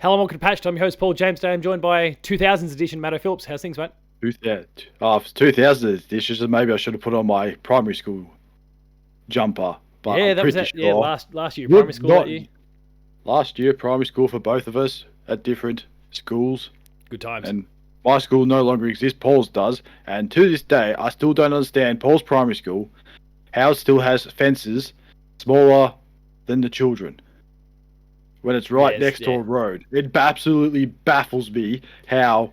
Hello and welcome to Patched. I'm your host, Paul James. Today I'm joined by 2000s edition Matto Phillips. How's things, mate? 2000 edition, maybe I should have put on my primary school jumper, but Yeah, I'm that was pretty it. Yeah, sure last year, primary would school that not year. last year primary school for both of us at different schools, Good times. and my school no longer exists. Paul's does, and to this day, I still don't understand Paul's primary school how it still has fences smaller than the children when it's right Yes, next to yeah. a road. It absolutely baffles me how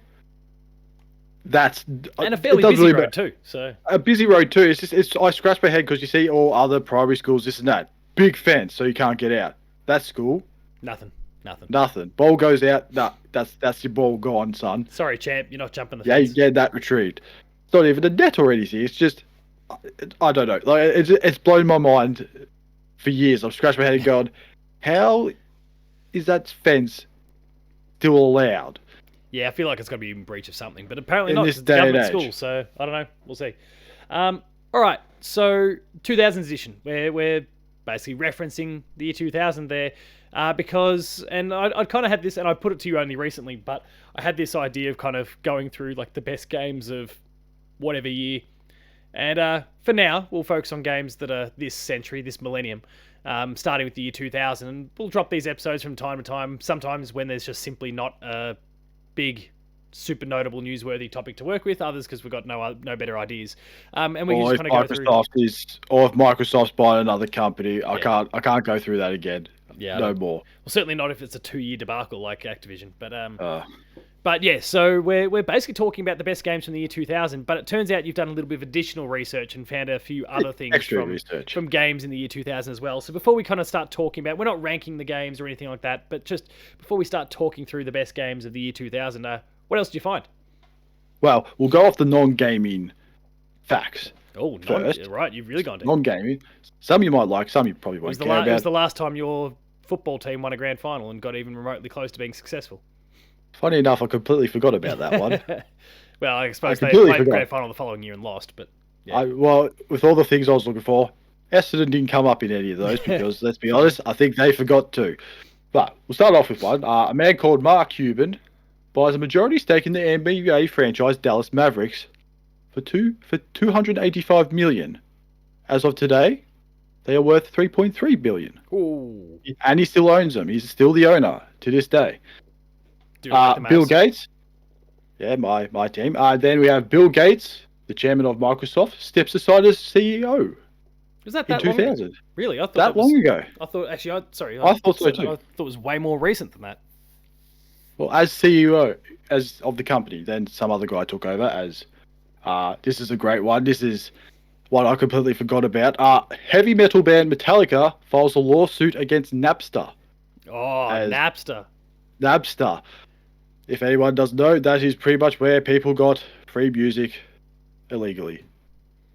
that's And a it fairly doesn't busy really road matter. too. So A busy road too. I scratch my head because you see all other primary schools, this and that. Big fence, so you can't get out. That school, nothing. nothing. Ball goes out. Nah, that's your ball gone, son. Sorry, champ, you're not jumping the Yeah, you fence. get that retrieved. It's not even a net or anything. It's just, I don't know. Like it's blown my mind for years. I've scratched my head and gone, how is that fence still allowed Yeah, I feel like it's got to be in breach of something, but apparently in not this because it's a day and government age? school. So I don't know. We'll see. All right. So 2000s edition, where we're basically referencing the year 2000 there, because I kind of had this, and I put it to you only recently, but I had this idea of kind of going through like the best games of whatever year, and for now we'll focus on games that are this century, this millennium. Starting with the year 2000, and we'll drop these episodes from time to time. Sometimes when there's just simply not a big, super notable, newsworthy topic to work with. Others because we've got no better ideas. And we can Or just if kind of go through. Or if Microsoft's buying another company, I Yeah, can't go through that again. yeah. No more. Well, certainly not if it's a 2 year debacle like Activision. Uh, But yeah. So we're basically talking about the best games from the year 2000. But it turns out you've done a little bit of additional research and found a few other things extra research. from games in the year 2000 as well. So before we kind of start talking about, we're not ranking the games or anything like that, but just before we start talking through the best games of the year 2000, what else did you find? Well, we'll go off the non-gaming facts Oh, first. right, you've really gone deep. Non-gaming. Some you might like, some you probably It was, won't care it was about. the last time your football team won a grand final and got even remotely close to being successful. Funny enough, I completely forgot about that one. Well, I suppose they completely played the forgot. grand final the following year and lost, but yeah. Well, with all the things I was looking for, Essendon didn't come up in any of those because, let's be honest, I think they forgot too. But we'll start off with one. A man called Mark Cuban buys a majority stake in the NBA franchise Dallas Mavericks for 285 million. As of today, they are worth 3.3 billion. Ooh. And he still owns them. He's still the owner to this day. Do you like the Bill Mavs? Gates, yeah, my team. Then we have Bill Gates, the chairman of Microsoft, steps aside as CEO Was that in long ago? 2000. Really? I thought That was, long ago. I thought actually, sorry. I thought so too. I thought it was way more recent than that. Well, as CEO as of the company, then some other guy took over as. This is a great one. This is one I completely forgot about. Heavy metal band Metallica files a lawsuit against Napster. Oh, Napster. Napster. If anyone doesn't know, that is pretty much where people got free music illegally.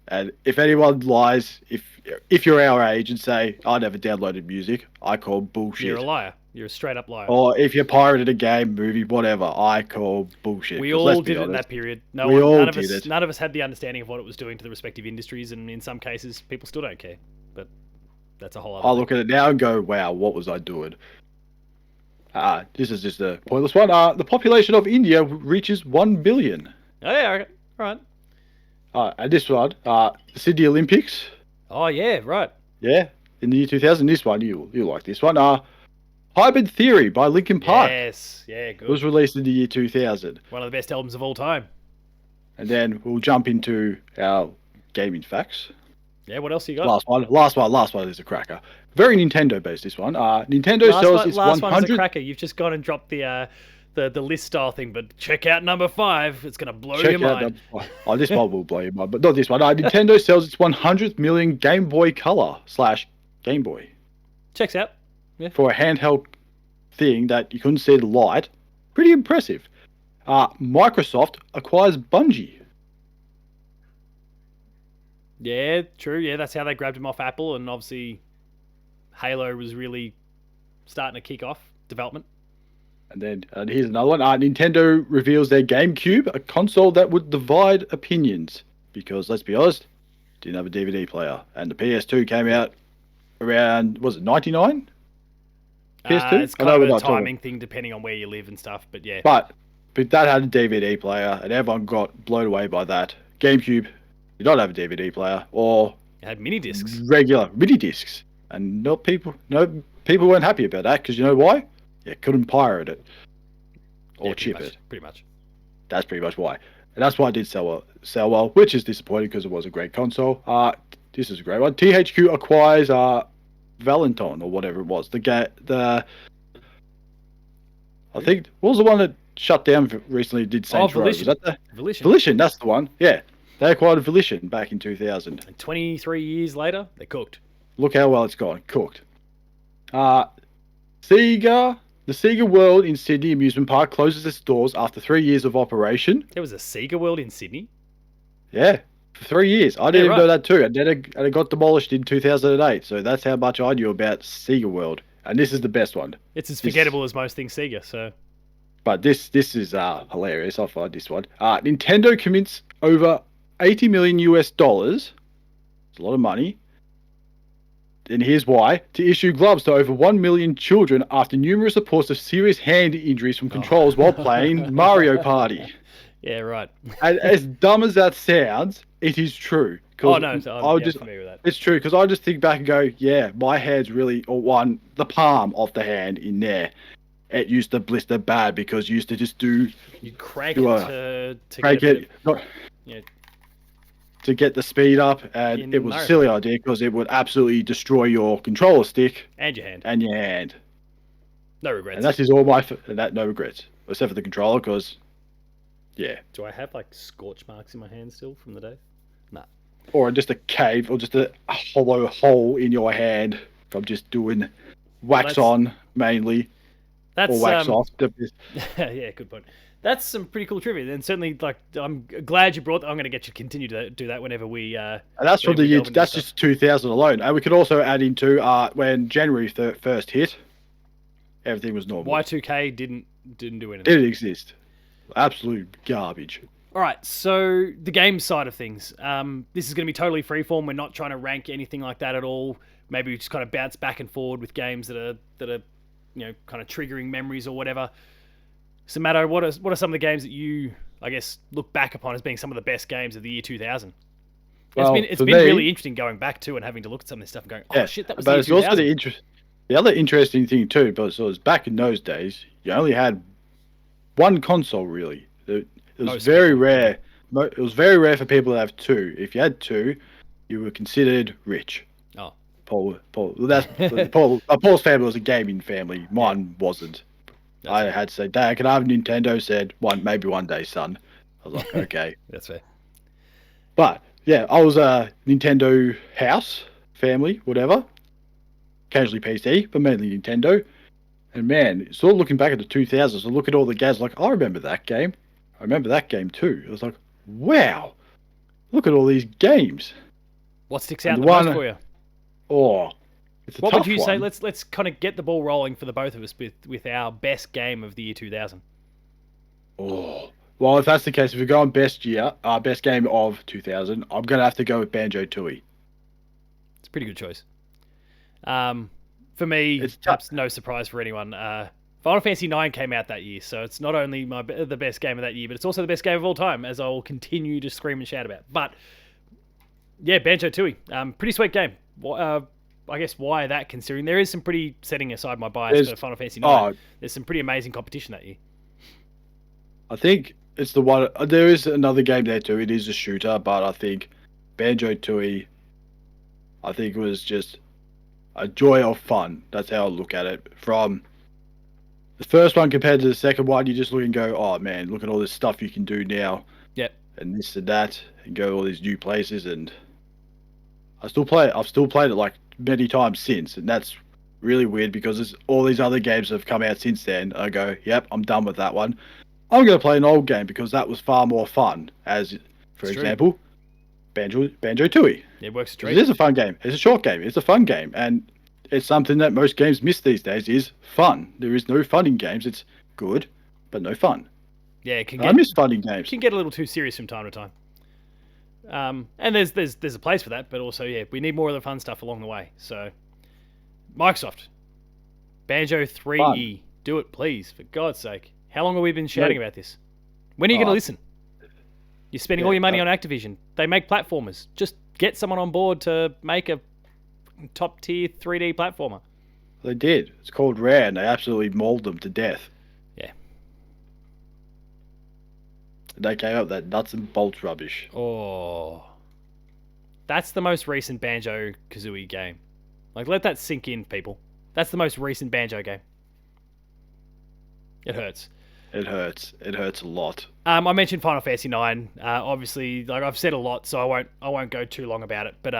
And if anyone lies, if you're our age and say, I never downloaded music, I call bullshit. You're a liar. You're a straight up liar. Or if you pirated a game, movie, whatever, I call bullshit. We all did it in that period. None of us had the understanding of what it was doing to the respective industries, and in some cases, people still don't care. But that's a whole other I thing. look at it now and go, wow, what was I doing? This is just a pointless one. The population of India reaches 1 billion. Oh, yeah, okay. All right. And this one, the Sydney Olympics. Oh, yeah, right. Yeah, in the year 2000. This one, you like this one. Hybrid Theory by Linkin Park. Yes, yeah, good. Was released in the year 2000. One of the best albums of all time. And then we'll jump into our gaming facts. Yeah, what else you got? Last one is a cracker. Very Nintendo based, this one. Nintendo sells its 100... Last one's a cracker. You've just gone and dropped the list style thing, but check out number 5. It's going to blow your mind. This one will blow your mind, but not this one. Nintendo sells its 100th million Game Boy Color / Game Boy. Checks out. Yeah. For a handheld thing that you couldn't see the light. Pretty impressive. Microsoft acquires Bungie. Yeah, true. Yeah, that's how they grabbed him off Apple, and obviously Halo was really starting to kick off development. And then here's another one. Nintendo reveals their GameCube, a console that would divide opinions. Because, let's be honest, didn't have a DVD player. And the PS2 came out around, was it 99? PS2? It's I know kind we're of a not talking. timing thing depending on where you live and stuff. But yeah, But that had a DVD player, and everyone got blown away by that. GameCube did not have a DVD player or it had mini discs. regular MIDI discs, and no people weren't happy about that because you know why? You couldn't pirate it or chip it. Pretty much. That's pretty much why, and that's why it did sell well, which is disappointing because it was a great console. This is a great one. THQ acquires Valenton or whatever it was. I think what was the one that shut down recently? Did Saints Row? Was Volition. that Volition. Volition? That's the one. Yeah, they acquired Volition back in 2000. And 23 years later, they're cooked. Look how well it's gone. Cooked. Sega. The Sega World in Sydney amusement park closes its doors after 3 years of operation. There was a Sega World in Sydney. Yeah, for 3 years. I didn't even right. know that too. And then it got demolished in 2008. So that's how much I knew about Sega World. And this is the best one. It's as forgettable as most things Sega. So, but this is hilarious. I find this one. Nintendo commits over $80 million US. It's a lot of money. And here's why: to issue gloves to over 1 million children after numerous reports of serious hand injuries from controls while playing Mario Party. Yeah, right. And as dumb as that sounds, it is true. Oh no, I'm familiar with that. It's true because I just think back and go, yeah, my hand's really, the palm of the hand in there. It used to blister bad because you used to just you crank it to crank get it, to get the speed up, and it was a silly idea because it would absolutely destroy your controller stick and your hand. No regrets. And that is no regrets, except for the controller because, yeah. Do I have like scorch marks in my hand still from the day? Nah. Or just a cave, or just a hollow hole in your hand from just doing wax on mainly. That's or wax off. Yeah, good point. That's some pretty cool trivia, and certainly, like, I'm glad you brought. I'm going to get you to continue to do that whenever we. And that's from the year. That's just 2000 alone, and we could also add into when January 1st hit, everything was normal. Y2K didn't do anything. Didn't exist. Absolute garbage. All right, so the game side of things. This is going to be totally freeform. We're not trying to rank anything like that at all. Maybe we just kind of bounce back and forward with games that are kind of triggering memories or whatever. So, Matto, what are some of the games that you, I guess, look back upon as being some of the best games of the year 2000? Well, it's been really interesting going back to and having to look at some of this stuff and going, oh shit, that was the year 2000. But it's also the other interesting thing too, but so it was back in those days, you only had one console really. It was very rare. It was very rare for people to have two. If you had two, you were considered rich. Oh, Paul's family was a gaming family. Mine wasn't. I had to say, Dad, can I have a Nintendo? Said, maybe one day, son. I was like, okay. That's fair. But, yeah, I was a Nintendo house, family, whatever. Occasionally PC, but mainly Nintendo. And man, sort of looking back at the 2000s, I look at all the games, like, I remember that game. I remember that game too. It was like, wow, look at all these games. What sticks out the most for you? Oh, it's a tough one. What would you say? Let's kind of get the ball rolling for the both of us with our best game of the year 2000. Oh, well, if that's the case, if we're going best game of 2000, I'm gonna have to go with Banjo-Tooie. It's a pretty good choice. For me, it's perhaps no surprise for anyone. Final Fantasy IX came out that year, so it's not only the best game of that year, but it's also the best game of all time, as I will continue to scream and shout about. But yeah, Banjo-Tooie, pretty sweet game. I guess why that, considering there is some pretty, setting aside my bias for Final Fantasy IX, there's some pretty amazing competition that year. I think it's the one. There is another game there too. It is a shooter, but I think Banjo-Tooie, I think it was just a joy of fun. That's how I look at it. From the first one compared to the second one, you just look and go, oh man, look at all this stuff you can do now. Yep. And this and that, and go to all these new places, and I've still played it like many times since, and that's really weird because there's all these other games that have come out since then. I go, yep, I'm done with that one. I'm going to play an old game because that was far more fun. As, for example, Banjo-Tooie. It works a treat. It is a fun game. It's a short game. It's a fun game, and it's something that most games miss these days is fun. There is no fun in games. It's good, but no fun. Yeah, I miss fun in games. It can get a little too serious from time to time. And there's a place for that, but also, yeah, we need more of the fun stuff along the way. So, Microsoft, Banjo 3E. Do it, please, for God's sake. How long have we been shouting about this? When are you going to listen? You're spending all your money on Activision. They make platformers. Just get someone on board to make a top-tier 3D platformer. They did. It's called Rare, and they absolutely mauled them to death. Yeah. And they came up with that nuts and bolts rubbish. Oh. That's the most recent Banjo-Kazooie game. Like, let that sink in, people. That's the most recent Banjo game. It hurts. It hurts. It hurts a lot. I mentioned Final Fantasy 9. Obviously, like I've said a lot, so I won't go too long about it. But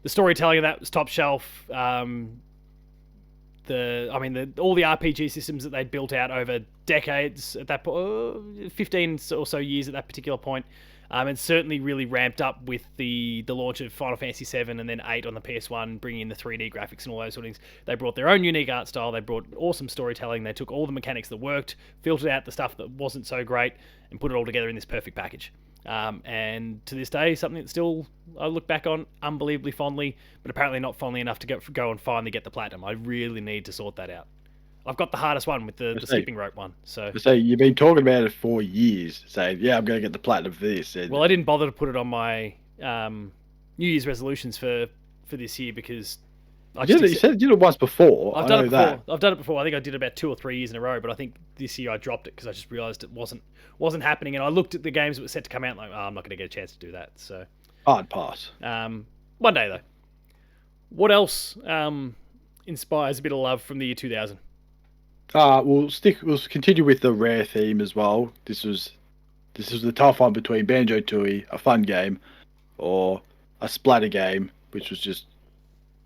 the storytelling of that was top shelf. All the RPG systems that they'd built out over decades at that point, 15 or so years at that particular point. And certainly really ramped up with the launch of Final Fantasy 7 and then 8 on the PS1, bringing in the 3D graphics and all those sort of things. They brought their own unique art style. They brought awesome storytelling. They took all the mechanics that worked, filtered out the stuff that wasn't so great, and put it all together in this perfect package. And to this day, something that still I look back on unbelievably fondly, but apparently not fondly enough to go and finally get the platinum. I really need to sort that out. I've got the hardest one with the skipping rope one. So you've been talking about it for years, saying, "Yeah, I'm going to get the platinum for this." And well, I didn't bother to put it on my New Year's resolutions for this year because you said you did it once before. I've done it before. I think I did it about 2 or 3 years in a row, but I think this year I dropped it because I just realised it wasn't happening, and I looked at the games that were set to come out like, I'm not going to get a chance to do that. So hard pass. One day though. What else inspires a bit of love from the year 2000? We'll continue with the Rare theme as well. This was the tough one between Banjo-Tooie, a fun game, or a splatter game, which was just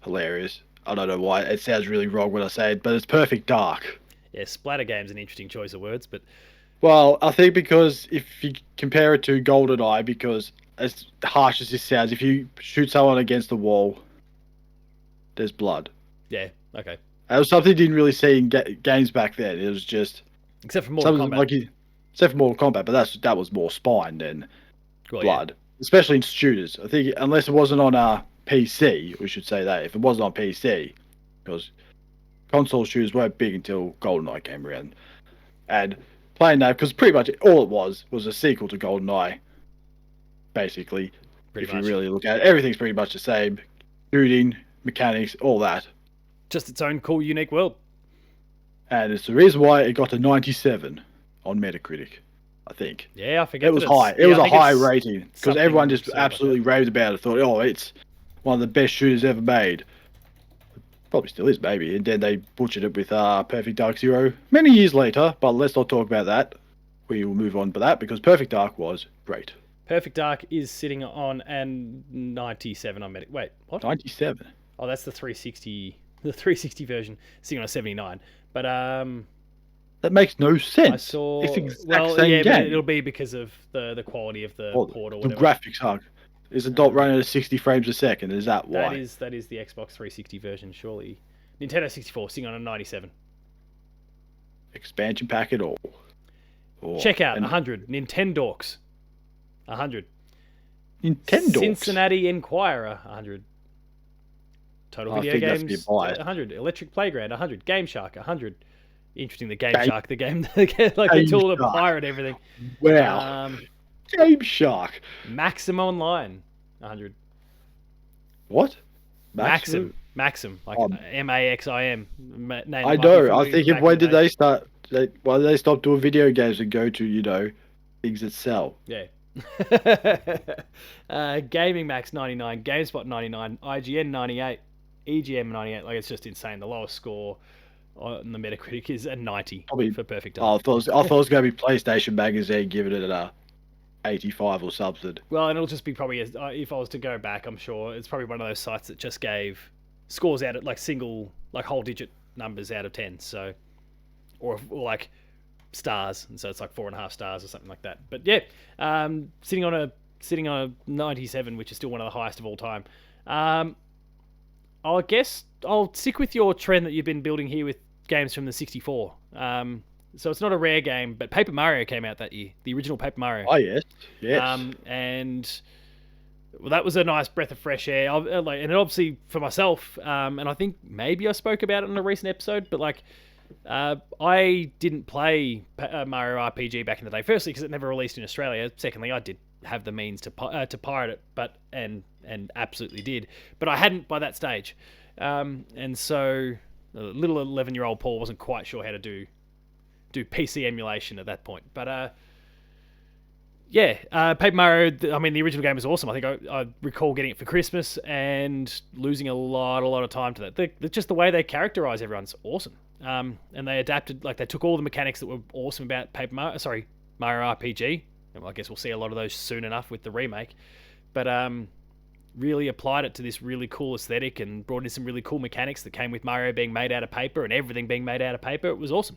hilarious. I don't know why it sounds really wrong when I say it, but it's Perfect Dark. Yeah, splatter game's an interesting choice of words, but well, I think because if you compare it to GoldenEye, because as harsh as this sounds, if you shoot someone against the wall, there's blood. Yeah. Okay. It was something you didn't really see in games back then. It was just except for Mortal Kombat. Except for Mortal Kombat, but that was more spine than blood, especially in shooters. I think unless it wasn't on a PC, we should say that if it wasn't on PC, because console shooters weren't big until GoldenEye came around, and playing that because pretty much all it was a sequel to GoldenEye. Basically, if you really look at it, everything's pretty much the same, shooting, mechanics, all that. Just its own cool, unique world. And it's the reason why it got a 97 on Metacritic, I think. Yeah, I forget. It was high. It was a high rating because everyone just absolutely raved about it. Thought, oh, it's one of the best shooters ever made. Probably still is, maybe. And then they butchered it with Perfect Dark Zero many years later. But let's not talk about that. We will move on to that because Perfect Dark was great. Perfect Dark is sitting on an 97 on Metacritic. Wait, what? 97. Oh, that's the 360. The 360 version sitting on a 79, but that makes no sense. I saw. It's the exact same game. But it'll be because of the quality of the port or whatever. The graphics are. Is a dot running at 60 frames a second? Is that why? That is the Xbox 360 version, surely. Nintendo 64 sitting on a 97. Expansion pack at all. Check out 100 Nintendorks. 100. Nintendorks. Cincinnati Enquirer 100. Total Video Games 100, Electric Playground 100, Game Shark 100. Interesting, the Game Shark, the game like the tool to pirate everything. Wow. Game Shark. Maxim Online 100. What? Maxim, like Maxim. I know. I think when did they start? Why did they stop doing video games and go to things that sell? Yeah. Gaming Max 99, GameSpot 99, IGN 98. EGM 98, like it's just insane. The lowest score on the Metacritic is a 90 for Perfect Dark. I thought it was going to be PlayStation Magazine giving it a 85 or something. Well, and it'll just be probably, if I was to go back, I'm sure it's probably one of those sites that just gave scores out at like whole digit numbers out of 10. So, or like stars, and so it's like 4.5 stars or something like that. But yeah, sitting on a 97, which is still one of the highest of all time. I guess I'll stick with your trend that you've been building here with games from the 64. So it's not a Rare game, but Paper Mario came out that year. The original Paper Mario. Oh, yes. Yes. And Well, that was a nice breath of fresh air. And obviously for myself, and I think maybe I spoke about it in a recent episode, but like, I didn't play Mario RPG back in the day. Firstly, because it never released in Australia. Secondly, I did have the means to pirate it, and absolutely did, but I hadn't by that stage, and so little 11-year-old Paul wasn't quite sure how to do PC emulation at that point. But Paper Mario. I mean, the original game was awesome. I think I recall getting it for Christmas and losing a lot of time to that. Just the way they characterize everyone's awesome. And they adapted, like they took all the mechanics that were awesome about Mario RPG. And I guess we'll see a lot of those soon enough with the remake. But really applied it to this really cool aesthetic and brought in some really cool mechanics that came with Mario being made out of paper and everything being made out of paper. It was awesome.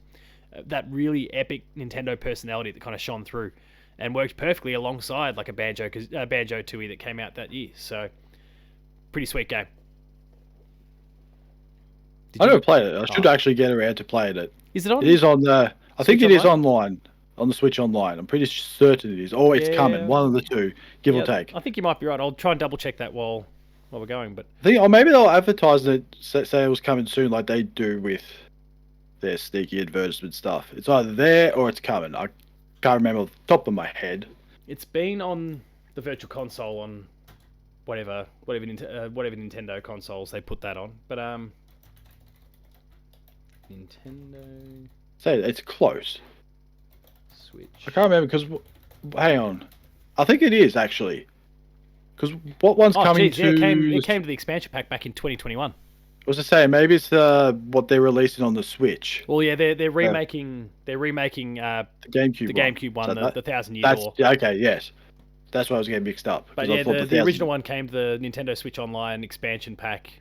That really epic Nintendo personality that kind of shone through and worked perfectly alongside like a Banjo-Tooie that came out that year. So, pretty sweet game. I never played it. I should actually get around to playing it. Is it on? It is on the. I think it Switch is online on the Switch Online. I'm pretty certain it is. Or it's coming. One of the two, give or take. I think you might be right. I'll try and double check that while we're going. But I think, or maybe they'll advertise it, say it was coming soon, like they do with their sneaky advertisement stuff. It's either there or it's coming. I can't remember off the top of my head. It's been on the Virtual Console on whatever Nintendo consoles they put that on. But Nintendo. Say it's close. Switch. I can't remember because. Hang on, I think it is actually. Because what one's coming to? Yeah, it came to the expansion pack back in 2021. I was to say maybe it's what they're releasing on the Switch. Well, yeah, they're remaking the GameCube one, the 1,000-Year Door. Yeah, okay, yes, that's why I was getting mixed up. But yeah, the original one came to the Nintendo Switch Online expansion pack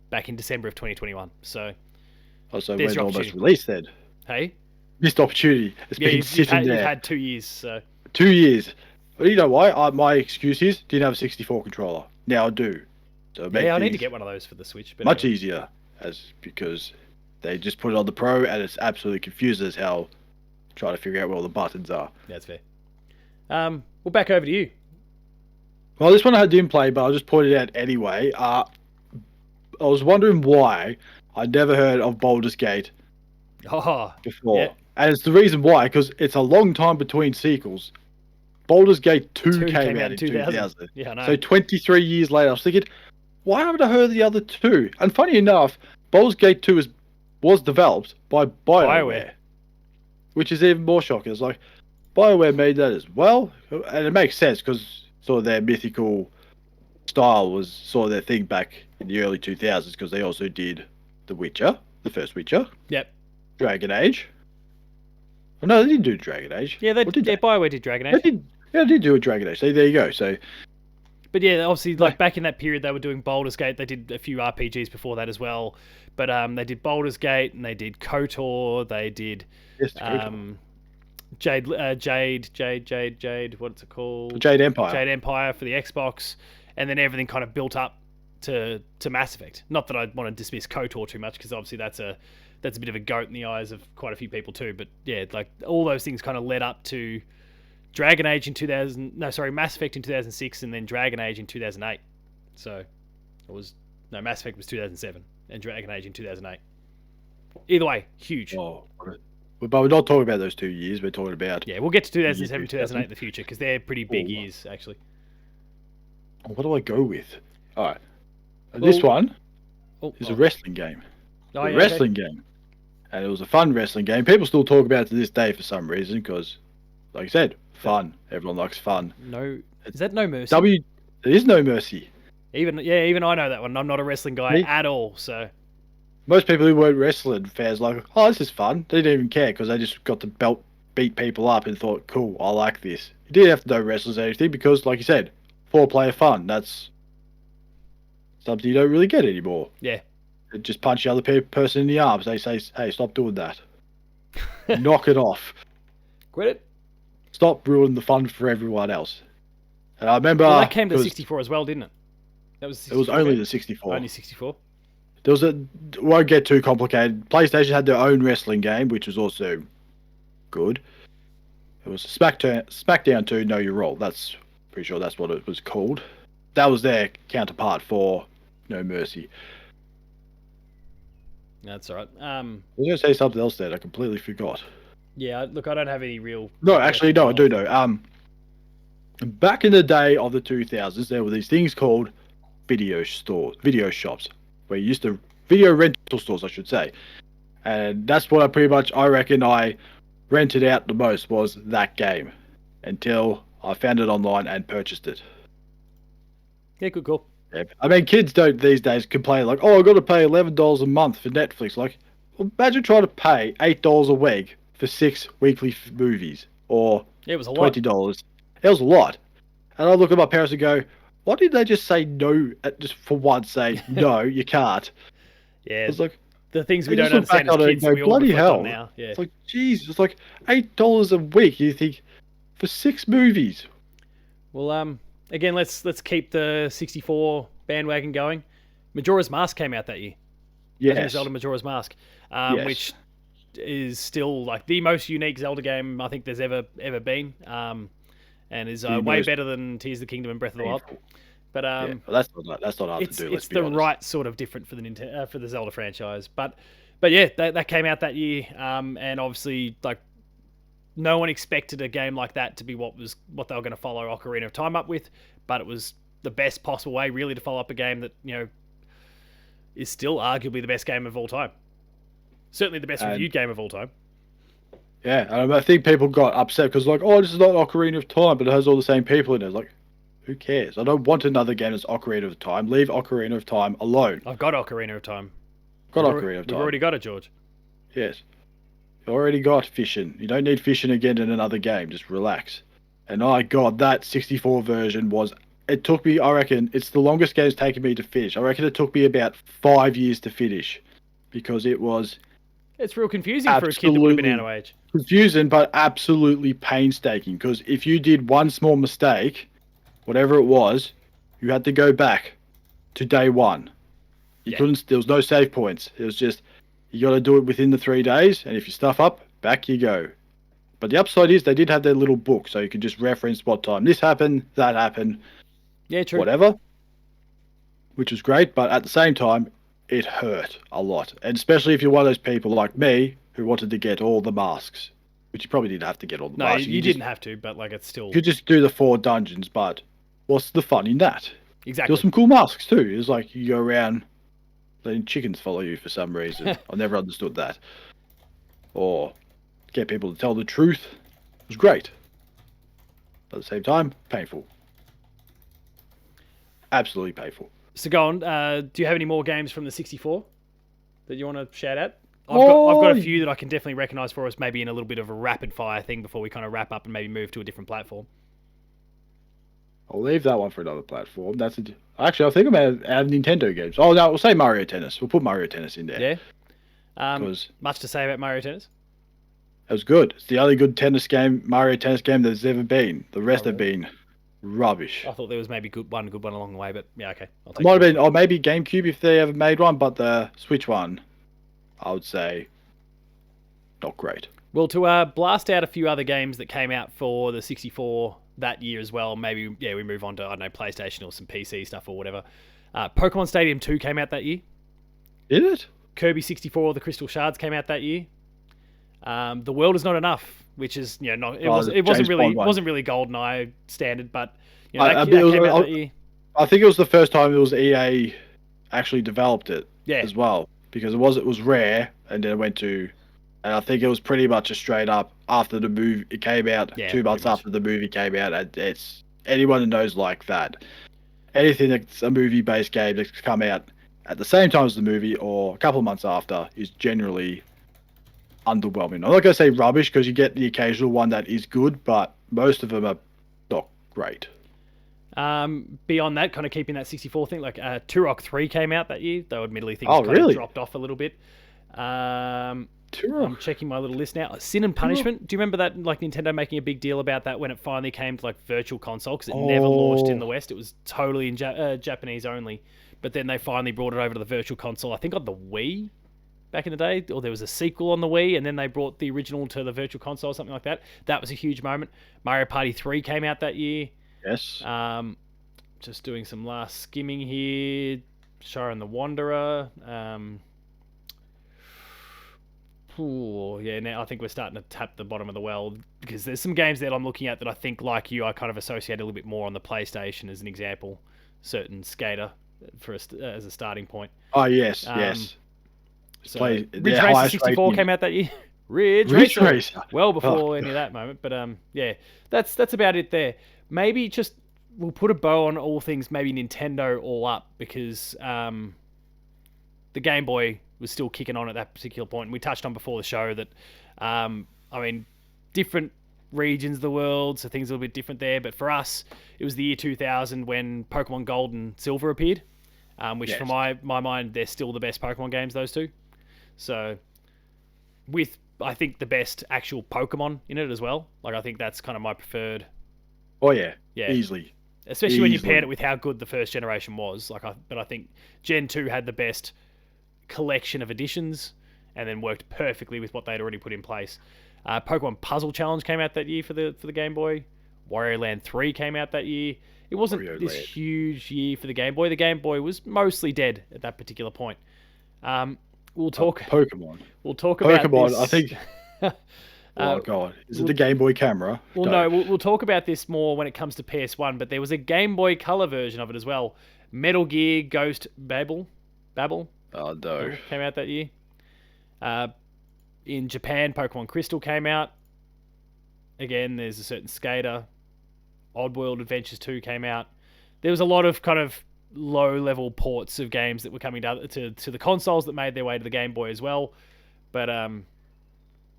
back in December of 2021. So, when almost released then. Hey, missed opportunity. It's been sitting there. You've had 2 years. So 2 years. But you know why? My excuse is didn't have a 64 controller. Now I do. So I need to get one of those for the Switch. But much easier, because they just put it on the Pro and it's absolutely confused as hell trying to figure out where all the buttons are. That's fair. Well, back over to you. Well, this one I didn't play, but I'll just point it out anyway. I was wondering why I'd never heard of Baldur's Gate before. Yeah. And it's the reason why, because it's a long time between sequels. Baldur's Gate 2 came out in 2000. Yeah, I know. So 23 years later, I was thinking, why haven't I heard of the other two? And funny enough, Baldur's Gate 2 was developed by BioWare, which is even more shocking. It's like, BioWare made that as well. And it makes sense, because sort of their mythical style was sort of their thing back in the early 2000s, because they also did The Witcher, the first Witcher. Yep. Dragon Age. Oh, no, they didn't do Dragon Age. Yeah, BioWare did Dragon Age. They did do a Dragon Age. So there you go. So, but yeah, obviously, like back in that period, they were doing Baldur's Gate. They did a few RPGs before that as well. But they did Baldur's Gate, and they did KOTOR. They did Jade. What's it called? Jade Empire. Jade Empire for the Xbox, and then everything kind of built up to Mass Effect. Not that I want to dismiss KOTOR too much, because obviously that's a bit of a goat in the eyes of quite a few people too. But yeah, like all those things kind of led up to Dragon Age in Mass Effect in 2006, and then Dragon Age in 2008. So Mass Effect was 2007, and Dragon Age in 2008. Either way, huge. Oh, but we're not talking about those 2 years. We're talking about we'll get to 2007, 2008 in the future, because they're pretty big years actually. What do I go with? All right, this one is a wrestling game. Wrestling game, and it was a fun wrestling game. People still talk about it to this day for some reason, because, like I said, fun. Everyone likes fun. Is that No Mercy? It is No Mercy. Even I know that one. I'm not a wrestling guy at all, so most people who weren't wrestling fans like, oh, this is fun. They didn't even care, because they just got to beat people up and thought, cool, I like this. You didn't have to know wrestlers or anything, because, like you said, 4-player fun. That's something you don't really get anymore. Yeah. Just punch the other person in the arms. They say, hey, stop doing that. Knock it off. Quit it. Stop ruining the fun for everyone else. And I remember... Well, that came to 64 as well, didn't it? It was only the 64. Only 64? There was won't get too complicated. PlayStation had their own wrestling game, which was also good. It was SmackDown 2 Know Your Role. Pretty sure that's what it was called. that was their counterpart for No Mercy. That's all right. I was going to say something else there. I completely forgot. Yeah, look, I don't have any real. No, actually, no, I do know. Back in the day of the 2000s, there were these things called video shops, where you used to video rental stores, I should say, and that's what I reckon I rented out the most was that game, until I found it online and purchased it. Yeah, good call. Yeah. I mean, kids don't these days complain like, "Oh, I got to pay $11 a month for Netflix." Like, well, imagine trying to pay $8 a week for 6 weekly movies, or It was a lot. $20. It was a lot. And I look at my parents and go, "Why did they just say no? Just for once, say no, you can't." Yeah, It's like the things we you don't just look understand as back on it kids, and we go, all bloody reflect hell! on now. Yeah. It's like, geez, it's like $8 a week. You think for 6 movies? Well, again, let's keep the 64 bandwagon going. Majora's Mask came out that year. Legend of Yes. Zelda Majora's Mask, Yes. which is still like the most unique Zelda game I think there's ever been, and is way most better than Tears of the Kingdom and Breath of the Wild. But Yeah, well, that's not hard to do. Let's it's be the honest. right sort of different for the for the Zelda franchise. But yeah, that came out that year, and obviously like no one expected a game like that to be what they were going to follow Ocarina of Time up with, but it was the best possible way really to follow up a game that is still arguably the best game of all time. Certainly the best reviewed game of all time. Yeah, and I think people got upset because like, oh, this is not Ocarina of Time, but it has all the same people in it. Like, who cares? I don't want another game that's Ocarina of Time. Leave Ocarina of Time alone. I've got Ocarina of Time. Ocarina of Time. We've already got it, George. Yes. You already got fishing. You don't need fishing again in another game. Just relax. And my God, that 64 version was... It took me, I reckon, it's the longest game it's taken me to finish. I reckon it took me about 5 years to finish. Because it was... It's real confusing for a kid that would have been out of age. Confusing, but absolutely painstaking. Because if you did one small mistake, whatever it was, you had to go back to day one. You couldn't... There was no save points. It was just... You got to do it within the 3 days, and if you stuff up, back you go. But the upside is they did have their little book, so you could just reference what time this happened, that happened, yeah, true, whatever, which was great. But at the same time, it hurt a lot, and especially if you're one of those people like me who wanted to get all the masks, which you probably didn't have to get all the masks. No, you didn't have to, but like it's still. You could just do the 4 dungeons, but what's the fun in that? Exactly. There's some cool masks too. It was like you go around. Letting chickens follow you for some reason. I never understood that. Or get people to tell the truth. It was great. At the same time, painful. Absolutely painful. So go on. Do you have any more games from the 64 that you want to shout out? I've got a few that I can definitely recognise for us, maybe in a little bit of a rapid fire thing before we kind of wrap up and maybe move to a different platform. I'll leave that one for another platform. Actually, I think I'm out of Nintendo games. Oh no, we'll say Mario Tennis. We'll put Mario Tennis in there. Yeah. Much to say about Mario Tennis? It was good. It's the only good Mario Tennis game there's ever been. The rest have been rubbish. I thought there was maybe good one along the way, but yeah, okay. Might have been, or maybe GameCube if they ever made one, but the Switch one, I would say, not great. Well, to blast out a few other games that came out for the 64 that year as well, maybe we move on to, I don't know, PlayStation or some PC stuff or whatever. Pokemon Stadium 2 came out that year. Did it? Kirby 64, the Crystal Shards came out that year. The World Is Not Enough, which is it wasn't really GoldenEye standard, but that came out that year. I think it was the first time it was EA actually developed it as well, because it was Rare, and then it went to, and I think it was pretty much a straight up after the movie it came out, 2 months after the movie came out, and it's anyone who knows like that. Anything that's a movie based game that's come out at the same time as the movie or a couple of months after is generally underwhelming. I'm not going to say rubbish because you get the occasional one that is good, but most of them are not great. Beyond that, kind of keeping that 64 thing, like Turok 3 came out that year, though admittedly things kind of dropped off a little bit. I'm checking my little list now. Sin and Punishment. Do you remember that? Like Nintendo making a big deal about that when it finally came to like Virtual Console, because it never launched in the West. It was totally in Japanese only. But then they finally brought it over to the Virtual Console. I think on the Wii back in the day, or there was a sequel on the Wii, and then they brought the original to the Virtual Console or something like that. That was a huge moment. Mario Party 3 came out that year. Yes. Just doing some last skimming here. Sharon the Wanderer. Yeah, now I think we're starting to tap the bottom of the well because there's some games that I'm looking at that I think, like you, I kind of associate a little bit more on the PlayStation as an example. Certain Skater as a starting point. Oh, yes. So Play Ridge their Racer highest 64 rating. came out that year. Ridge Ridge Racer. Racer. Well before any of that moment, but yeah, that's about it there. Maybe just we'll put a bow on all things. Maybe Nintendo all up because the Game Boy was still kicking on at that particular point. And we touched on before the show that, I mean, different regions of the world, so things are a little bit different there. But for us, it was the year 2000 when Pokemon Gold and Silver appeared, which, Yes. from my mind, they're still the best Pokemon games, those two. So, with, I think, the best actual Pokemon in it as well. Like, I think that's kind of my preferred. Oh, yeah. Yeah. Easily. Especially when you paired it with how good the first generation was. But I think Gen 2 had the best collection of editions and then worked perfectly with what they'd already put in place. Pokemon Puzzle Challenge came out that year for the Game Boy. Wario Land 3 came out that year. It wasn't this huge year for the Game Boy. The Game Boy was mostly dead at that particular point. We'll talk Pokemon. We'll talk about Pokemon, this. I think. Oh God! Is it the Game Boy camera? Well, no, we'll talk about this more when it comes to PS1. But there was a Game Boy Color version of it as well. Metal Gear Ghost Babel. Oh no! Came out that year. In Japan, Pokemon Crystal came out. Again, there's a certain Skater. Oddworld Adventures 2 came out. There was a lot of kind of low-level ports of games that were coming to the consoles that made their way to the Game Boy as well. But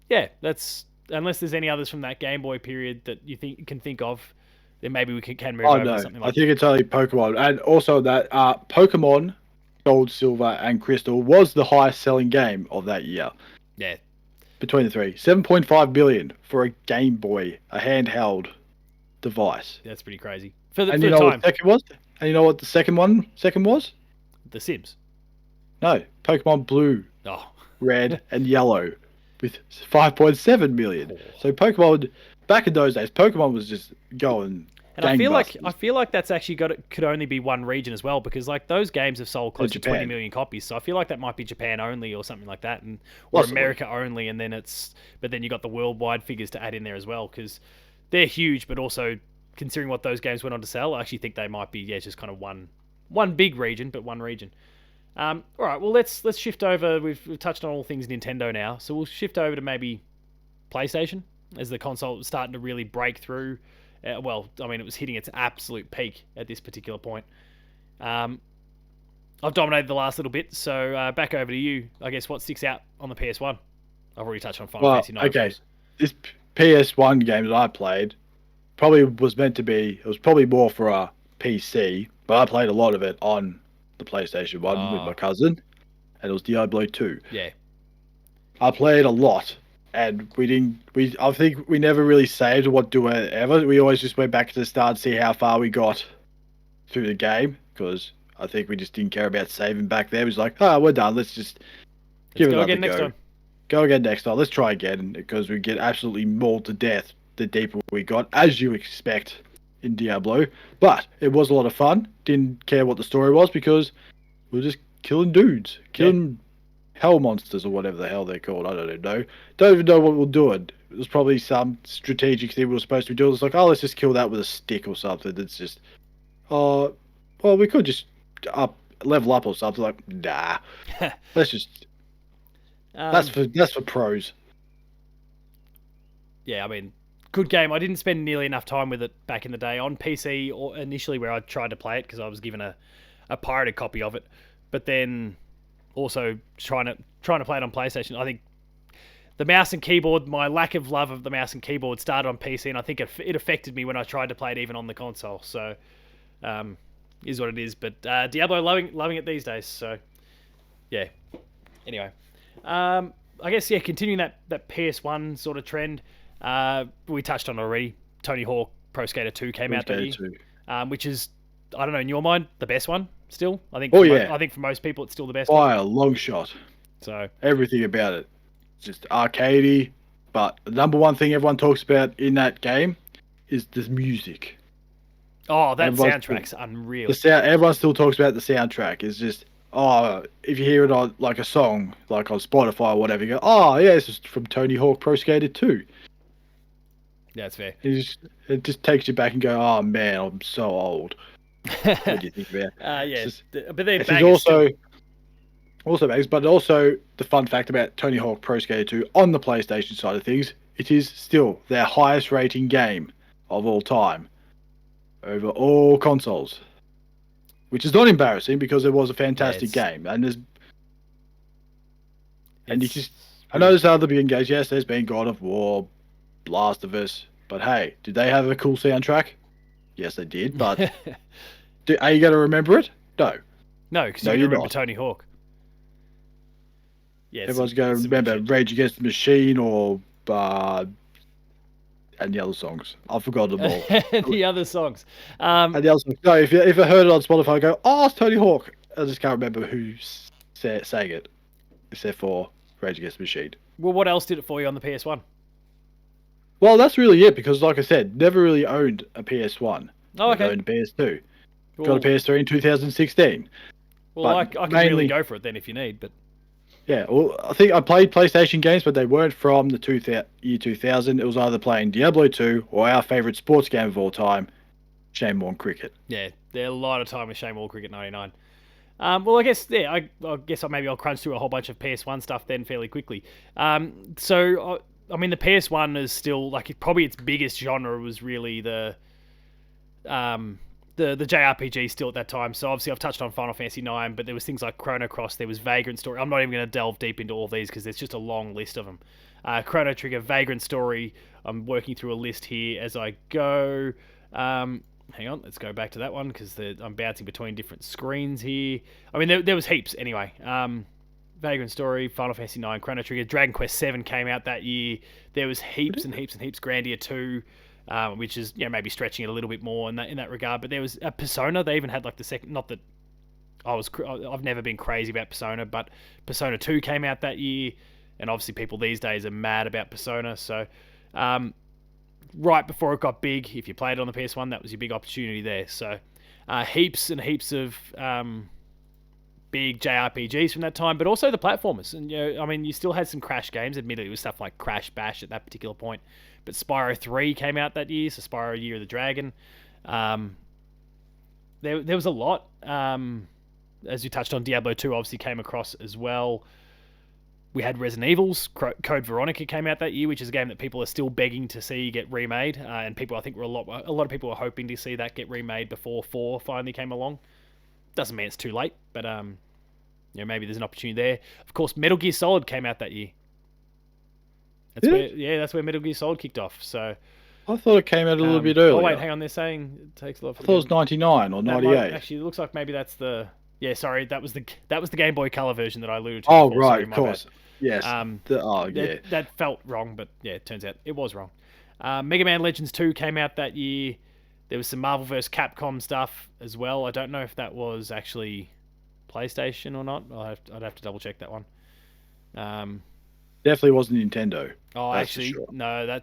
yeah, that's unless there's any others from that Game Boy period that you can think of, then maybe we can move over to something like I think it's only Pokemon, and also that Pokemon Gold, Silver, and Crystal was the highest-selling game of that year. Yeah. Between the three, 7.5 billion for a Game Boy, a handheld device. That's pretty crazy for the And for you the know time. what the second was? And you know what the second was? The Sims. No, Pokemon Blue, Oh. Red, and Yellow, with 5.7 million. So Pokemon, back in those days, Pokemon was just going. And I feel like that's actually could only be one region as well, because like those games have sold close to 20 million copies. So I feel like that might be Japan only or something like that, or America only, and then but then you got the worldwide figures to add in there as well, because they're huge. But also considering what those games went on to sell, I actually think they might be just kind of one big region, but one region. All right, well let's shift over. We've touched on all things Nintendo now, so we'll shift over to maybe PlayStation as the console was starting to really break through. Well, I mean, it was hitting its absolute peak at this particular point. I've dominated the last little bit, so back over to you. I guess what sticks out on the PS1? I've already touched on Final Fantasy 9. Okay, this PS1 game that I played probably was meant to be. It was probably more for a PC, but I played a lot of it on the PlayStation 1 with my cousin, and it was Diablo 2. Yeah. I played a lot. And I think we never really saved or what do whatever. We always just went back to the start and see how far we got through the game, because I think we just didn't care about saving back there. It was like, we're done. Let's just give it another go. Next time. Go again next time. Let's try again, because we get absolutely mauled to death the deeper we got, as you expect in Diablo. But it was a lot of fun. Didn't care what the story was, because we were just killing dudes, hell monsters or whatever the hell they're called. I don't even know. Don't even know what we're doing. It was probably some strategic thing we were supposed to be doing. It's like, let's just kill that with a stick or something. It's just, well, we could just level up or something. Like, nah. Let's just. That's for pros. Yeah, I mean, good game. I didn't spend nearly enough time with it back in the day on PC or initially where I tried to play it because I was given a pirated copy of it, but then also trying to play it on PlayStation. I think the mouse and keyboard, my lack of love of the mouse and keyboard started on PC, and I think it affected me when I tried to play it even on the console. So, is what it is. But Diablo loving it these days. So, yeah. Anyway, I guess continuing that PS1 sort of trend. We touched on it already. Tony Hawk Pro Skater 2 came out that year, which is, I don't know, in your mind, the best one still? I think. I think for most people, it's still the best one. By a long shot. So everything about it, just arcadey. But the number one thing everyone talks about in that game is the music. Oh, that Everyone's soundtrack's unreal. the sound. Everyone still talks about the soundtrack. It's just if you hear it on like a song, like on Spotify or whatever, you go, oh yeah, this is from Tony Hawk Pro Skater 2. Yeah, that's fair. It just takes you back and go, oh man, I'm so old. What do you think about? Yeah, Just, but they're it is bangers still. also bangers, but also the fun fact about Tony Hawk Pro Skater 2 on the PlayStation side of things, it is still their highest rating game of all time over all consoles, which is not embarrassing because it was a fantastic game. And I know there's other big games. Yes, there's been God of War, Last of Us, but hey, did they have a cool soundtrack? Yes, they did. But are you going to remember it? No. No, because you remember Tony Hawk. Yeah, everyone's going to remember Rage Against the Machine or and the other songs. I've forgotten them all. The other songs. And the other songs. No, if I heard it on Spotify, I go, oh, it's Tony Hawk. I just can't remember who sang it, except for Rage Against the Machine. Well, what else did it for you on the PS1? Well, that's really it, because like I said, never really owned a PS1. Oh, okay. Never owned a PS2. Got a PS3 in 2016. Well, I can really go for it then if you need, but... Yeah, well, I think I played PlayStation games, but they weren't from the year 2000. It was either playing Diablo 2 or our favourite sports game of all time, Shane Warne Cricket. Yeah, there a lot of time with Shane Warne Cricket 99. Well, I guess, yeah, I guess maybe I'll crunch through a whole bunch of PS1 stuff then fairly quickly. So, I mean, the PS1 is still, like, probably its biggest genre was really the JRPG still at that time. So obviously I've touched on Final Fantasy 9, but there was things like Chrono Cross, there was Vagrant Story. I'm not even going to delve deep into all these because there's just a long list of them. Chrono Trigger, Vagrant Story. I'm working through a list here as I go. Hang on, let's go back to that one because I'm bouncing between different screens here. I mean, there was heaps anyway. Vagrant Story, Final Fantasy 9, Chrono Trigger, Dragon Quest 7 came out that year. There was heaps and heaps and heaps. Grandia 2. Which is maybe stretching it a little bit more in that regard. But there was Persona. They even had like the second. Not that I've never been crazy about Persona, but Persona 2 came out that year, and obviously people these days are mad about Persona. So right before it got big, if you played it on the PS1, that was your big opportunity there. So heaps and heaps of big JRPGs from that time, but also the platformers. And I mean, you still had some Crash games. Admittedly, it was stuff like Crash Bash at that particular point. But Spyro 3 came out that year, so Spyro Year of the Dragon. There was a lot. As you touched on, Diablo 2 obviously came across as well. We had Resident Evil's. Code Veronica came out that year, which is a game that people are still begging to see get remade. And people, I think, a lot of people were hoping to see that get remade before 4 finally came along. Doesn't mean it's too late, but maybe there's an opportunity there. Of course, Metal Gear Solid came out that year. That's where Metal Gear Solid kicked off. So I thought it came out a little bit earlier. Oh wait, hang on. They're saying it takes a lot. I thought it was 99 or 98. Actually, it looks like maybe that's the. Yeah, sorry, that was the Game Boy Color version that I alluded to. Oh before, right, sorry, of course. Yes. That felt wrong, but yeah, it turns out it was wrong. Mega Man Legends 2 came out that year. There was some Marvel vs. Capcom stuff as well. I don't know if that was actually PlayStation or not. I'd have to double check that one. Definitely wasn't Nintendo. Oh, actually, sure. No. That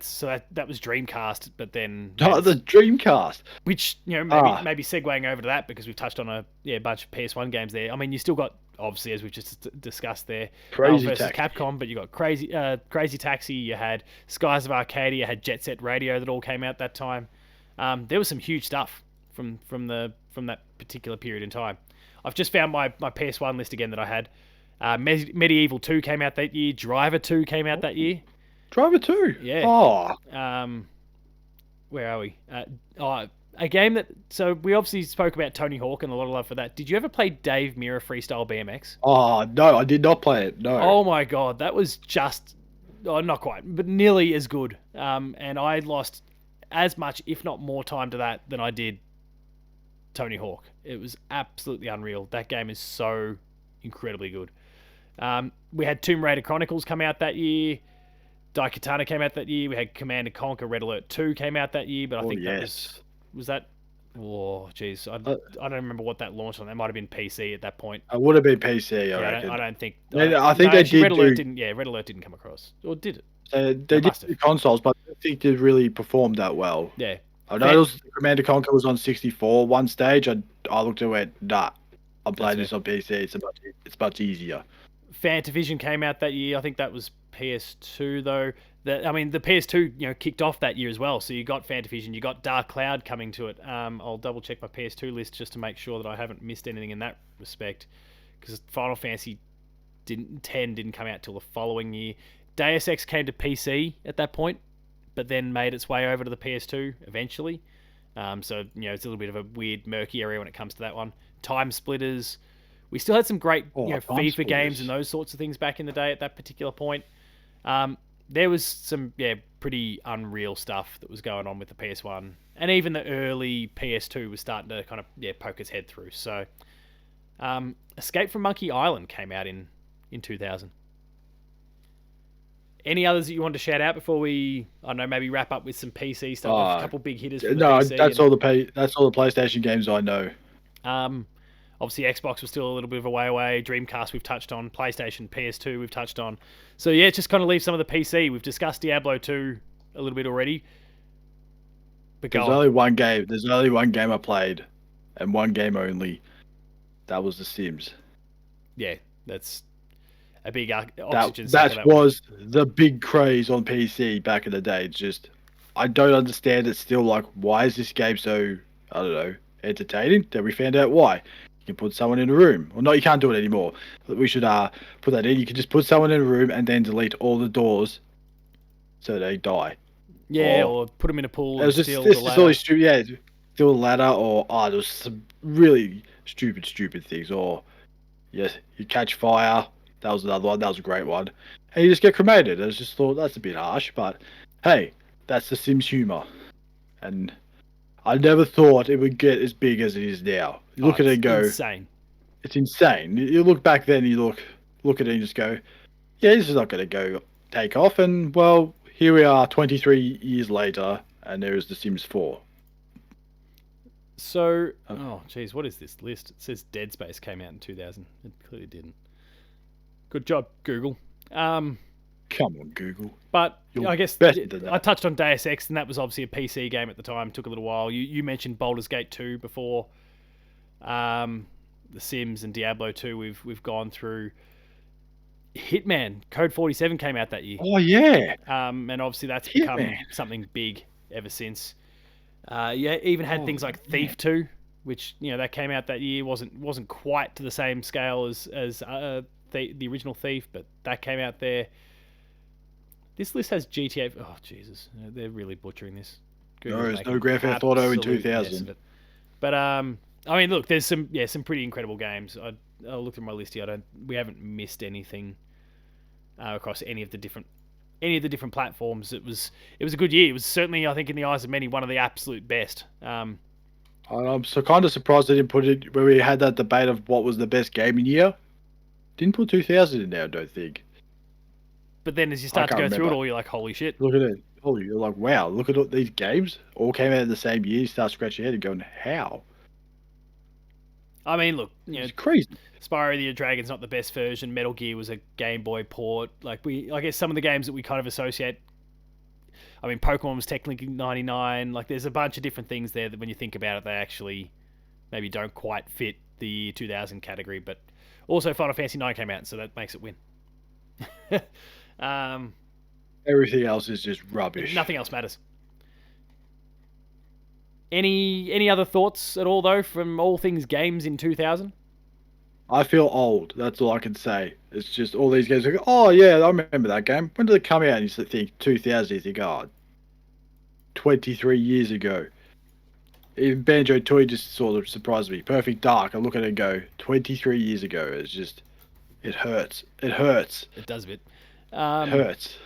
was Dreamcast, but then the Dreamcast, which maybe segueing over to that because we've touched on a bunch of PS1 games there. I mean, you still got obviously as we've just discussed there, Crazy versus Taxi. Capcom, but you got Crazy Taxi. You had Skies of Arcadia. You had Jet Set Radio that all came out that time. There was some huge stuff from that particular period in time. I've just found my PS1 list again that I had. Medieval 2 came out that year. Driver 2 came out that year. Driver 2? Yeah. Oh. Where are we? A game that... So, we obviously spoke about Tony Hawk and a lot of love for that. Did you ever play Dave Mirra Freestyle BMX? Oh, no, I did not play it, no. Oh my god, that was just... Oh, not quite, but nearly as good. And I lost as much, if not more time to that than I did Tony Hawk. It was absolutely unreal. That game is so incredibly good. We had Tomb Raider Chronicles come out that year. Daikatana came out that year. We had Command & Conquer Red Alert 2 came out that year, but I think that was that... Oh, jeez. I don't remember what that launched on. That might have been PC at that point. It would have been PC, I reckon. I don't think... I think they did Red Alert didn't come across. Or did it? They did do consoles, but I don't think it really performed that well. Yeah. I know Command & Conquer was on 64 one stage. I looked at it and went, nah, I'm playing this on PC. It's much easier. Fantavision came out that year. I think that was PS2 though. The PS2 kicked off that year as well. So you got Fantavision, you got Dark Cloud coming to it. I'll double check my PS2 list just to make sure that I haven't missed anything in that respect, because Final Fantasy 10 didn't come out till the following year. Deus Ex came to PC at that point, but then made its way over to the PS2 eventually. So it's a little bit of a weird, murky area when it comes to that one. Time Splitters. We still had some great FIFA games and those sorts of things back in the day at that particular point. There was some pretty unreal stuff that was going on with the PS1, and even the early PS2 was starting to kind of poke its head through. So Escape from Monkey Island came out in 2000. Any others that you want to shout out before we, I don't know, maybe wrap up with some PC stuff? A couple big hitters. From the PC that's all the PlayStation games I know. Obviously, Xbox was still a little bit of a way away. Dreamcast we've touched on. PlayStation, PS2 we've touched on. So yeah, just kind of leave some of the PC. We've discussed Diablo 2 a little bit already. But There's only one game. There's only one game I played, and one game only. That was The Sims. Yeah, that's a big oxygen. That was the big craze on PC back in the day. It's just, I don't understand it still. Like, why is this game so, I don't know, entertaining? Then we found out why. You can put someone in a room. Well, no, you can't do it anymore. We should put that in. You can just put someone in a room and then delete all the doors so they die. Yeah, or put them in a pool and steal the ladder. Steal the ladder, or there was some really stupid things. Or, yes, you catch fire. That was another one. That was a great one. And you just get cremated. I just thought, that's a bit harsh, but hey, that's the Sims humor. And I never thought it would get as big as it is now. You look at it and go, insane. It's insane. You look back then, you look at it and just go, yeah, this is not going to go take off. And, well, here we are 23 years later, and there is The Sims 4. So, geez, what is this list? It says Dead Space came out in 2000. It clearly didn't. Good job, Google. Come on, Google. But You're I guess I touched on Deus Ex, and that was obviously a PC game at the time. It took a little while. You mentioned Baldur's Gate 2 before. The Sims and Diablo 2 we've gone through. Hitman Code 47 came out that year. Oh yeah. And obviously that's become something big ever since. Even had things like Thief 2, which that came out that year. wasn't quite to the same scale as the original Thief, but that came out there. This list has GTA. Oh Jesus, they're really butchering this. There's no Grand Theft Auto in 2000. But look, there's some pretty incredible games. I'll look through my list here. We haven't missed anything across any of the different platforms. It was a good year. It was certainly, I think, in the eyes of many, one of the absolute best. I'm so kind of surprised they didn't put it where we had that debate of what was the best gaming year. Didn't put 2000 in there, I don't think. But then as you start to go through it all, you're like, holy shit. Look at it. Oh, you're like, wow, look at all these games. All came out in the same year. You start scratching your head and going, how? I mean, look, it's crazy. Spyro the Dragon's not the best version. Metal Gear was a Game Boy port. I guess some of the games that we kind of associate. I mean, Pokemon was technically 99. Like, there's a bunch of different things there that when you think about it, they actually maybe don't quite fit the 2000 category. But also, Final Fantasy 9 came out, so that makes it win. Everything else is just rubbish. Nothing else matters. Any other thoughts at all, though, from all things games in 2000? I feel old. That's all I can say. It's just all these games. Like, oh, yeah, I remember that game. When did it come out? And you think 2000. You think, 23 years ago. Even Banjo-Tooie just sort of surprised me. Perfect Dark. I look at it and go, 23 years ago. It's just, it hurts. It hurts. It does a bit. It hurts.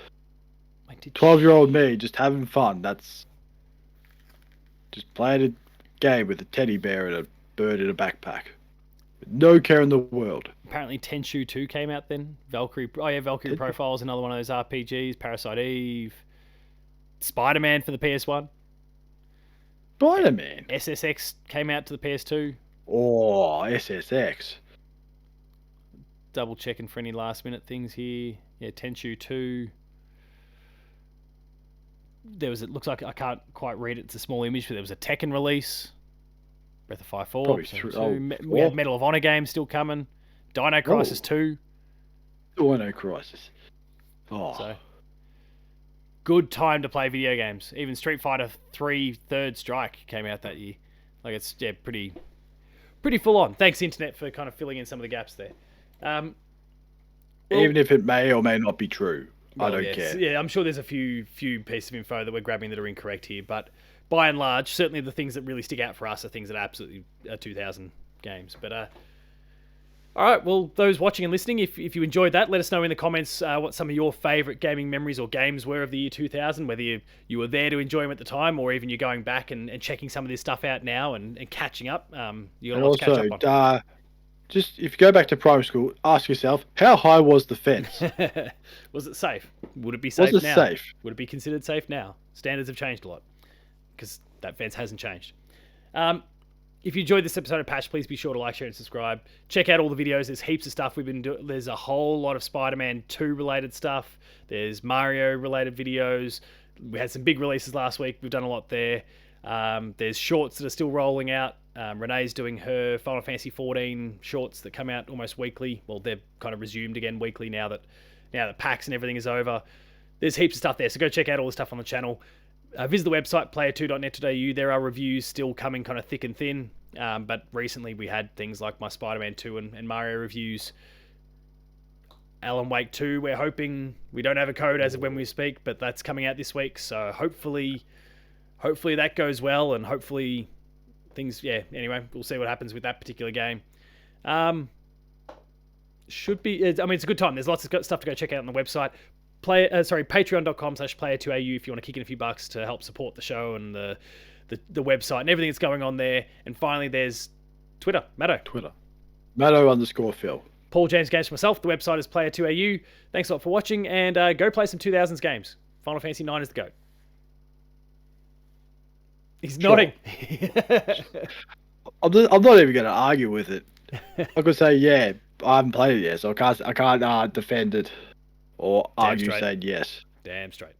12-year-old me just having fun. That's just playing a game with a teddy bear and a bird in a backpack. With no care in the world. Apparently Tenchu 2 came out then. Valkyrie Profile's another one of those RPGs. Parasite Eve. Spider-Man for the PS1. Spider-Man? SSX came out to the PS2. Oh, SSX. Double checking for any last minute things here. Yeah, Tenchu 2. it looks like I can't quite read it. It's a small image, but there was a Tekken release, Breath of Fire 4. Probably So three. we had 4. Medal of Honor games still coming. Dino Crisis 2. Oh, no Crisis. Oh. So good time to play video games. Even Street Fighter 3 Third Strike came out that year. Like it's pretty full on. Thanks Internet for kind of filling in some of the gaps there. Even if it may or may not be true, I don't yes. care. Yeah, I'm sure there's a few pieces of info that we're grabbing that are incorrect here, but by and large, certainly the things that really stick out for us are things that are absolutely 2000 games. But all right, well, those watching and listening, if you enjoyed that, let us know in the comments what some of your favourite gaming memories or games were of the year 2000, whether you were there to enjoy them at the time or even you're going back and checking some of this stuff out now and catching up. You got a lot to catch up on. Just if you go back to primary school, ask yourself, how high was the fence? Was it safe? Would it be safe now? Was it safe? Would it be considered safe now? Standards have changed a lot because that fence hasn't changed. If you enjoyed this episode of Patch, please be sure to like, share, and subscribe. Check out all the videos. There's heaps of stuff we've been doing. There's a whole lot of Spider-Man 2 related stuff. There's Mario related videos. We had some big releases last week. We've done a lot there. There's shorts that are still rolling out. Renee's doing her Final Fantasy 14 shorts that come out almost weekly. Well, they've kind of resumed again weekly now that PAX and everything is over. There's heaps of stuff there, so go check out all the stuff on the channel. Visit the website, player2.net.au. There are reviews still coming kind of thick and thin, but recently we had things like my Spider-Man 2 and Mario reviews. Alan Wake 2, we're hoping we don't have a code as of when we speak, but that's coming out this week, so hopefully that goes well, and hopefully things, anyway, we'll see what happens with that particular game. It's a good time. There's lots of stuff to go check out on the website. Patreon.com/player2au if you want to kick in a few bucks to help support the show and the website and everything that's going on there. And finally, there's Twitter, Matto. Matto_Phil. Paul James Games for myself. The website is player2au. Thanks a lot for watching, and go play some 2000s games. Final Fantasy 9 is the GOAT. He's nodding. I'm not even going to argue with it. I could say, yeah, I haven't played it yet, so I can't defend it or argue saying yes. Damn straight.